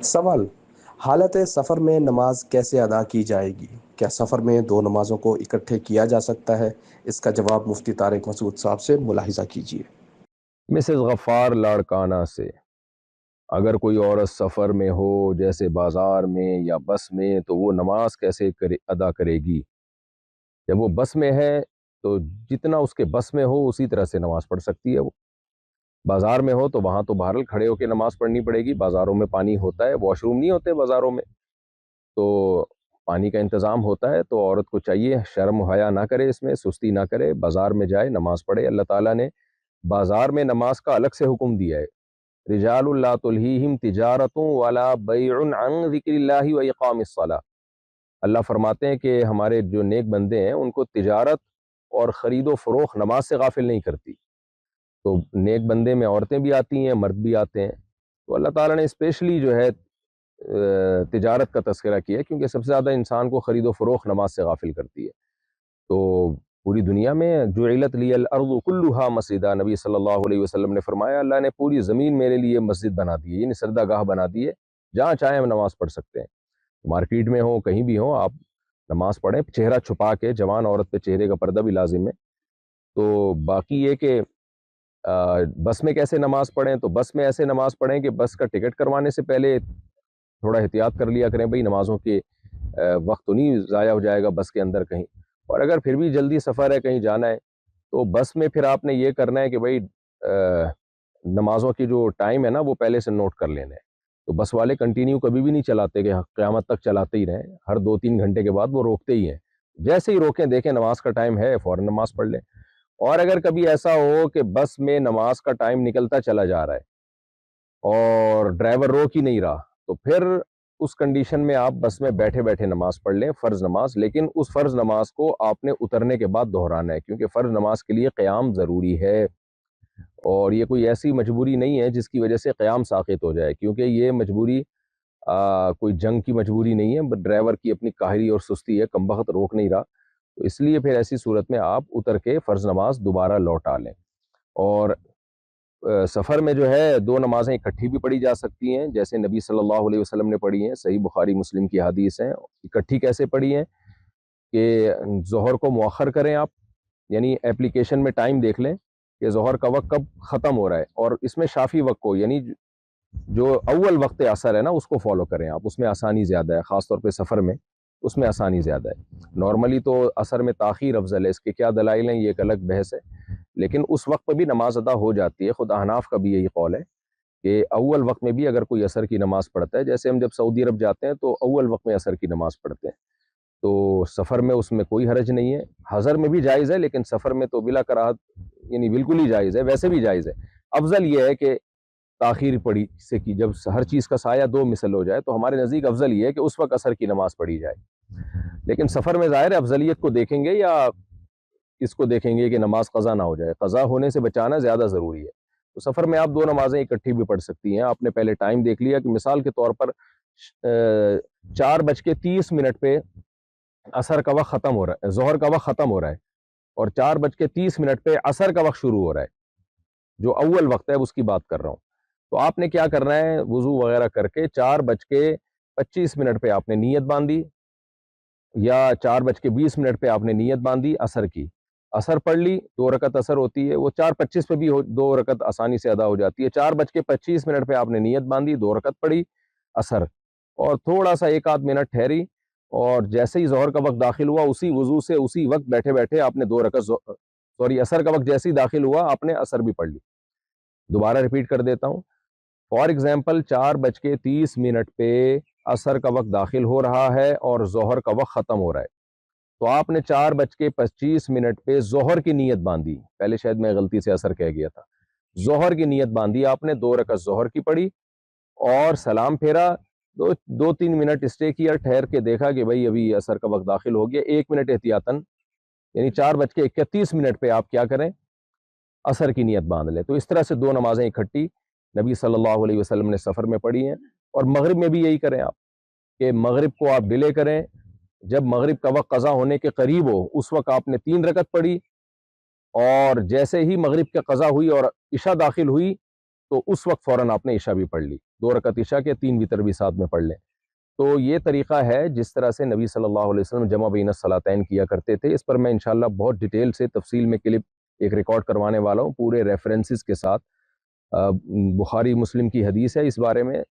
سوال: حالت سفر میں نماز کیسے ادا کی جائے گی؟ کیا سفر میں دو نمازوں کو اکٹھے کیا جا سکتا ہے؟ اس کا جواب مفتی طارق مسعود صاحب سے ملاحظہ کیجیے۔ مسز غفار لاڑکانہ سے، اگر کوئی عورت سفر میں ہو جیسے بازار میں یا بس میں تو وہ نماز کیسے ادا کرے گی؟ جب وہ بس میں ہے تو جتنا اس کے بس میں ہو اسی طرح سے نماز پڑھ سکتی ہے۔ وہ بازار میں ہو تو وہاں تو بہرحال کھڑے ہو کے نماز پڑھنی پڑے گی، بازاروں میں پانی ہوتا ہے، واش روم نہیں ہوتے بازاروں میں، تو پانی کا انتظام ہوتا ہے، تو عورت کو چاہیے شرم و حیا نہ کرے، اس میں سستی نہ کرے، بازار میں جائے نماز پڑھے۔ اللہ تعالیٰ نے بازار میں نماز کا الگ سے حکم دیا ہے، رجال لا تلہیہم تجارت ولا بیع عن ذکر اللہ و اقام الصلاۃ۔ اللہ فرماتے ہیں کہ ہمارے جو نیک بندے ہیں ان کو تجارت اور خرید و فروخت نماز سے غافل نہیں کرتی۔ تو نیک بندے میں عورتیں بھی آتی ہیں، مرد بھی آتے ہیں، تو اللہ تعالیٰ نے اسپیشلی جو ہے تجارت کا تذکرہ کیا ہے، کیونکہ سب سے زیادہ انسان کو خرید و فروخت نماز سے غافل کرتی ہے۔ تو پوری دنیا میں جعلت لی الارض کلھا مسجدا، نبی صلی اللہ علیہ وسلم نے فرمایا اللہ نے پوری زمین میرے لیے مسجد بنا دی ہے، یعنی سجدہ گاہ بنا دی ہے، جہاں چاہیں ہم نماز پڑھ سکتے ہیں، مارکیٹ میں ہو کہیں بھی ہو آپ نماز پڑھیں، چہرہ چھپا کے، جوان عورت پہ چہرے کا پردہ بھی لازم ہے۔ تو باقی یہ کہ بس میں کیسے نماز پڑھیں، تو بس میں ایسے نماز پڑھیں کہ بس کا ٹکٹ کروانے سے پہلے تھوڑا احتیاط کر لیا کریں، بھئی نمازوں کے وقت تو نہیں ضائع ہو جائے گا بس کے اندر کہیں، اور اگر پھر بھی جلدی سفر ہے کہیں جانا ہے تو بس میں پھر آپ نے یہ کرنا ہے کہ بھئی نمازوں کی جو ٹائم ہے نا وہ پہلے سے نوٹ کر لینا ہے۔ تو بس والے کنٹینیو کبھی بھی نہیں چلاتے کہ قیامت تک چلاتے ہی رہیں، ہر 2-3 گھنٹے کے بعد وہ روکتے ہی ہیں، جیسے ہی روکیں دیکھیں نماز کا ٹائم ہے فوراً نماز پڑھ لیں۔ اور اگر کبھی ایسا ہو کہ بس میں نماز کا ٹائم نکلتا چلا جا رہا ہے اور ڈرائیور روک ہی نہیں رہا، تو پھر اس کنڈیشن میں آپ بس میں بیٹھے بیٹھے نماز پڑھ لیں، فرض نماز، لیکن اس فرض نماز کو آپ نے اترنے کے بعد دہرانا ہے، کیونکہ فرض نماز کے لیے قیام ضروری ہے، اور یہ کوئی ایسی مجبوری نہیں ہے جس کی وجہ سے قیام ساقط ہو جائے، کیونکہ یہ مجبوری کوئی جنگ کی مجبوری نہیں ہے، ڈرائیور کی اپنی کاہلی اور سستی ہے، کم بخت روک نہیں رہا، تو اس لیے پھر ایسی صورت میں آپ اتر کے فرض نماز دوبارہ لوٹا لیں۔ اور سفر میں جو ہے دو نمازیں اکٹھی بھی پڑھی جا سکتی ہیں، جیسے نبی صلی اللہ علیہ وسلم نے پڑھی ہیں، صحیح بخاری مسلم کی حدیث ہیں۔ اکٹھی کیسے پڑھی ہیں کہ ظہر کو مؤخر کریں آپ، یعنی اپلیکیشن میں ٹائم دیکھ لیں کہ ظہر کا وقت کب ختم ہو رہا ہے، اور اس میں شافی وقت کو، یعنی جو اول وقت عصر ہے نا اس کو فالو کریں آپ، اس میں آسانی زیادہ ہے، خاص طور پہ سفر میں اس میں آسانی زیادہ ہے۔ نارملی تو عصر میں تاخیر افضل ہے، اس کے کیا دلائل ہیں یہ ایک الگ بحث ہے، لیکن اس وقت پہ بھی نماز ادا ہو جاتی ہے۔ خود احناف کا بھی یہی قول ہے کہ اول وقت میں بھی اگر کوئی عصر کی نماز پڑھتا ہے، جیسے ہم جب سعودی عرب جاتے ہیں تو اول وقت میں عصر کی نماز پڑھتے ہیں، تو سفر میں اس میں کوئی حرج نہیں ہے، حضر میں بھی جائز ہے، لیکن سفر میں تو بلا کراہت، یعنی بالکل ہی جائز ہے، ویسے بھی جائز ہے۔ افضل یہ ہے کہ تاخیر پڑھی سے کی، جب ہر چیز کا سایہ دو مثل ہو جائے تو ہمارے نزدیک افضل یہ ہے کہ اس وقت عصر کی نماز پڑھی جائے، لیکن سفر میں ظاہر ہے افضلیت کو دیکھیں گے یا اس کو دیکھیں گے کہ نماز قضا نہ ہو جائے، قضا ہونے سے بچانا زیادہ ضروری ہے۔ تو سفر میں آپ دو نمازیں اکٹھی بھی پڑھ سکتی ہیں۔ آپ نے پہلے ٹائم دیکھ لیا کہ مثال کے طور پر 4:30 پہ عصر کا وقت ختم ہو رہا ہے، ظہر کا وقت ختم ہو رہا ہے، اور 4:30 پہ عصر کا وقت شروع ہو رہا ہے، جو اول وقت ہے اس کی بات کر رہا ہوں۔ تو آپ نے کیا کرنا ہے، وضو وغیرہ کر کے 4:25 پہ آپ نے نیت باندھی، یا 4:20 پہ آپ نے نیت باندھی عصر کی، عصر پڑھ لی، 2 رکعت عصر ہوتی ہے، وہ 4:25 پہ بھی 2 رکعت آسانی سے ادا ہو جاتی ہے۔ 4:25 پہ آپ نے نیت باندھی، 2 رکعت پڑھی عصر، اور تھوڑا سا 1 آدھ منٹ ٹھہری، اور جیسے ہی ظہر کا وقت داخل ہوا اسی وضو سے اسی وقت بیٹھے بیٹھے آپ نے 2 رکعت عصر کا وقت جیسے ہی داخل ہوا آپ نے عصر بھی پڑھ لی۔ دوبارہ ریپیٹ کر دیتا ہوں، فار ایگزامپل 4:30 پہ عصر کا وقت داخل ہو رہا ہے اور ظہر کا وقت ختم ہو رہا ہے، تو آپ نے 4:25 پہ ظہر کی نیت باندھی، پہلے شاید میں غلطی سے عصر کہہ گیا تھا، ظہر کی نیت باندھی آپ نے، 2 رکعت ظہر کی پڑھی اور سلام پھیرا، 2-3 منٹ اسٹے کیا، ٹھہر کے دیکھا کہ بھئی ابھی عصر کا وقت داخل ہو گیا، 1 منٹ احتیاطاً، یعنی 4:31 پہ آپ کیا کریں، عصر کی نیت باندھ لیں۔ تو اس طرح سے 2 نمازیں اکٹھی نبی صلی اللہ علیہ وسلم نے سفر میں پڑھی ہیں، اور مغرب میں بھی یہی کریں آپ، کہ مغرب کو آپ ڈیلے کریں، جب مغرب کا وقت قضا ہونے کے قریب ہو اس وقت آپ نے 3 رکعت پڑھی، اور جیسے ہی مغرب کا قضا ہوئی اور عشاء داخل ہوئی تو اس وقت فوراً آپ نے عشاء بھی پڑھ لی، 2 رکعت عشاء کے 3 وتر بھی ساتھ میں پڑھ لیں۔ تو یہ طریقہ ہے جس طرح سے نبی صلی اللہ علیہ وسلم جمع بین الصلاتین کیا کرتے تھے۔ اس پر میں انشاءاللہ بہت ڈیٹیل سے تفصیل میں کلپ ایک ریکارڈ کروانے والا ہوں، پورے ریفرنسز کے ساتھ۔ بخاری مسلم کی حدیث ہے اس بارے میں،